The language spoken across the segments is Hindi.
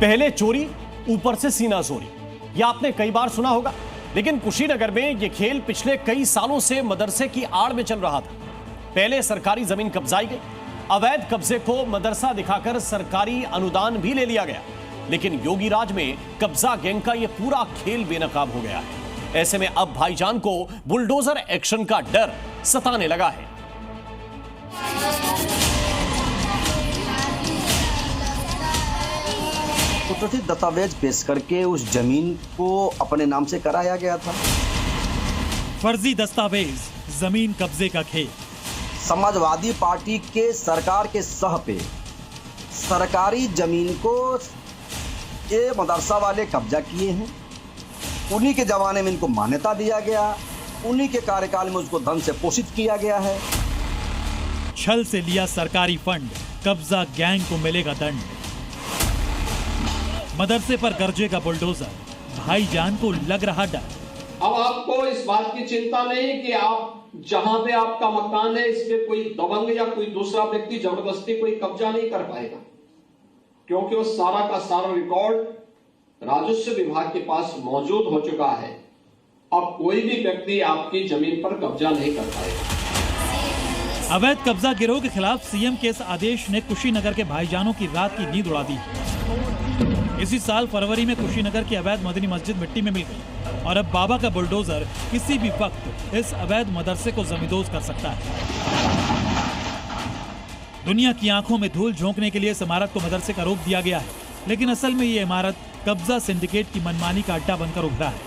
पहले चोरी ऊपर से सीना जोरी, यह आपने कई बार सुना होगा। लेकिन कुशीनगर में यह खेल पिछले कई सालों से मदरसे की आड़ में चल रहा था। पहले सरकारी जमीन कब्जाई गई, अवैध कब्जे को मदरसा दिखाकर सरकारी अनुदान भी ले लिया गया। लेकिन योगी राज में कब्जा गैंग का यह पूरा खेल बेनकाब हो गया है। ऐसे में अब भाईजान को बुलडोजर एक्शन का डर सताने लगा है। कुटथित दस्तावेज पेश करके उस जमीन को अपने नाम से कराया गया था। फर्जी दस्तावेज, जमीन कब्जे का खेल। समाजवादी पार्टी के सरकार के सह पे सरकारी जमीन को ये मदरसा वाले कब्जा किए हैं। उन्हीं के जमाने में इनको मान्यता दिया गया, उन्हीं के कार्यकाल में उसको धन से पोषित किया गया है। छल से लिया सरकारी फंड, कब्जा गैंग को मिलेगा दंड। मदरसे पर गरजेगा बुलडोजर, भाईजान को लग रहा डर। अब आपको इस बात की चिंता नहीं कि आप जहां पे आपका मकान है इस पे कोई दबंग या कोई दूसरा व्यक्ति जबरदस्ती कोई कब्जा नहीं कर पाएगा, क्योंकि वो सारा का सारा रिकॉर्ड राजस्व विभाग के पास मौजूद हो चुका है। अब कोई भी व्यक्ति आपकी जमीन पर कब्जा नहीं कर पाएगा। अवैध कब्जा गिरोह के खिलाफ सीएम के इस आदेश ने कुशीनगर के भाईजानों की रात की नींद उड़ा दी। इसी साल फरवरी में कुशीनगर की अवैध मदनी मस्जिद मिट्टी में मिल गई और अब बाबा का बुलडोजर किसी भी वक्त इस अवैध मदरसे को जमींदोज कर सकता है। दुनिया की आंखों में धूल झोंकने के लिए इस इमारत को मदरसे का रोक दिया गया है, लेकिन असल में ये इमारत कब्जा सिंडिकेट की मनमानी का अड्डा बनकर उभरा है।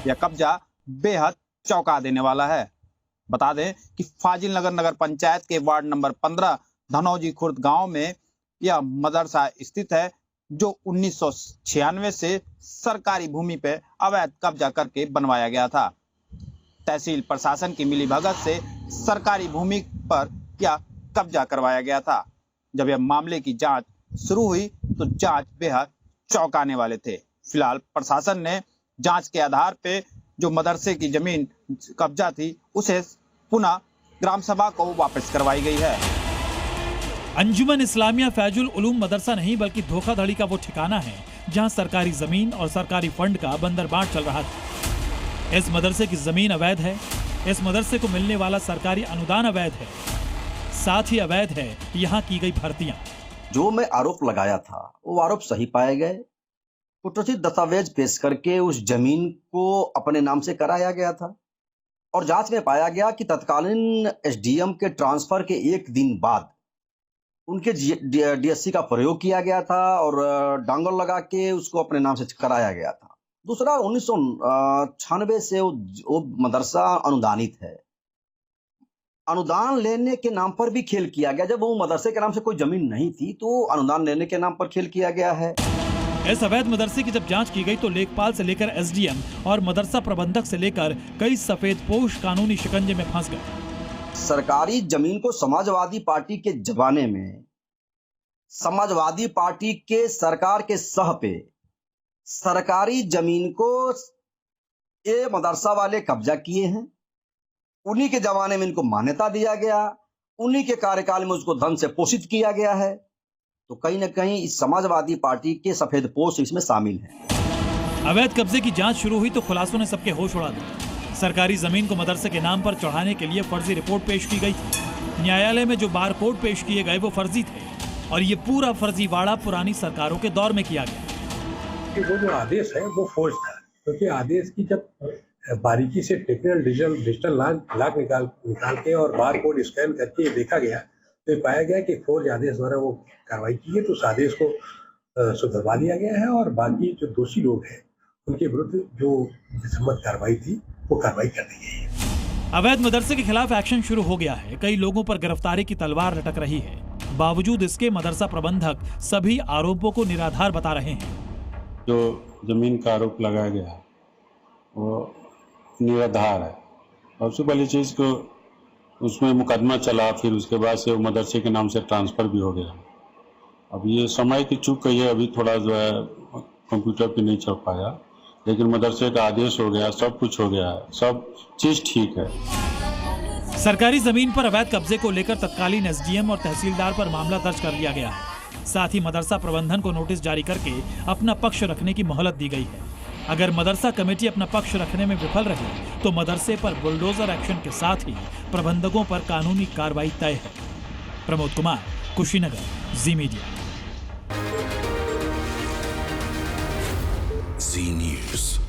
यह कब्जा बेहद चौंका देने वाला है। बता दें कि फाजिल नगर नगर पंचायत के वार्ड नंबर 15 धनौजी खुर्द गांव में यह मदरसा स्थित है, जो 1996 से सरकारी भूमि पे अवैध कब्जा करके बनवाया गया था। तहसील प्रशासन की मिलीभगत से सरकारी भूमि पर यह कब्जा करवाया गया था। जब यह मामले की जांच शुरू हुई तो जांच बेहद चौंकाने वाले थे। फिलहाल प्रशासन ने जांच के आधार पे जो मदरसे की जमीन कब्जा थी उसे पुनः ग्राम सभा को वापस करवाई गई है। अंजुमन इस्लामिया फैजुल उलूम मदरसा नहीं बल्कि धोखाधड़ी का वो ठिकाना है जहां सरकारी जमीन और सरकारी फंड का बंदरबांट चल रहा था। इस मदरसे की जमीन अवैध है, इस मदरसे को मिलने वाला सरकारी अनुदान अवैध है, साथ ही अवैध है यहाँ की गई भर्तियां। जो मैं आरोप लगाया था वो आरोप सही पाए गए। कुटथित दस्तावेज पेश करके उस जमीन को अपने नाम से कराया गया था और जांच में पाया गया कि तत्कालीन एसडीएम के ट्रांसफर के एक दिन बाद उनके डीएससी का प्रयोग किया गया था और डांगल लगा के उसको अपने नाम से कराया गया था। दूसरा, 1996 से वो मदरसा अनुदानित है। अनुदान लेने के नाम पर भी खेल किया गया। जब वो मदरसे के नाम से कोई जमीन नहीं थी तो अनुदान लेने के नाम पर खेल किया गया है। इस अवैध मदरसे की जब जांच की गई तो लेखपाल से लेकर एसडीएम और मदरसा प्रबंधक से लेकर कई सफेदपोश कानूनी शिकंजे में फंस गए। सरकारी जमीन को समाजवादी पार्टी के जमाने में समाजवादी पार्टी के सरकार के सह पे सरकारी जमीन को ये मदरसा वाले कब्जा किए हैं। उन्हीं के जमाने में इनको मान्यता दिया गया, उन्हीं के कार्यकाल में उसको धन से पोषित किया गया है। तो कहीं ना कहीं इस समाजवादी पार्टी के सफेदपोश इसमें शामिल हैं। अवैध कब्जे की जांच शुरू हुई तो खुलासों ने सबके होश उड़ा दिए। सरकारी जमीन को मदरसे के नाम पर चढ़ाने के लिए फर्जी रिपोर्ट पेश की गई थी। न्यायालय में जो बारकोड पेश किए गए वो फर्जी थे और ये पूरा फर्जीवाड़ा पुरानी सरकारों के दौर में किया गया। कि वो जो आदेश है वो फोर्ज था, क्योंकि आदेश की जब बारीकी से डिजिटल लाग निकाल के और बारकोड स्कैन करके देखा गया तो पाया गया कि फोर्ज आदेश द्वारा वो कार्रवाई की है। तो उस आदेश को सुधरवा दिया गया है और बाकी जो दोषी लोग हैं उनके विरुद्ध जो विसम्मत कार्रवाई थी वो कार्रवाई कर दी गई है। अवैध मदरसे के खिलाफ एक्शन शुरू हो गया है। कई लोगों पर गिरफ्तारी की तलवार लटक रही है। बावजूद इसके मदरसा प्रबंधक सभी आरोपों को निराधार बता रहे हैं। जो जमीन का आरोप लगाया गया वो निराधार है। सबसे पहली चीज को उसमें मुकदमा चला, फिर उसके बाद से वो मदरसे के नाम से ट्रांसफर भी हो गया। अब ये समय की चूक है, अभी थोड़ा जो है कंप्यूटर पे नहीं चल पाया, लेकिन मदरसे का आदेश हो गया, सब कुछ हो गया, सब चीज ठीक है। सरकारी जमीन पर अवैध कब्जे को लेकर तत्कालीन एसडीएम और तहसीलदार पर मामला दर्ज कर लिया गया है। साथ ही मदरसा प्रबंधन को नोटिस जारी करके अपना पक्ष रखने की मोहलत दी गई है। अगर मदरसा कमेटी अपना पक्ष रखने में विफल रही तो मदरसे पर बुलडोजर एक्शन के साथ ही प्रबंधकों पर कानूनी कार्रवाई तय है। प्रमोद कुमार, कुशीनगर, जी मीडिया। जी न्यूज़।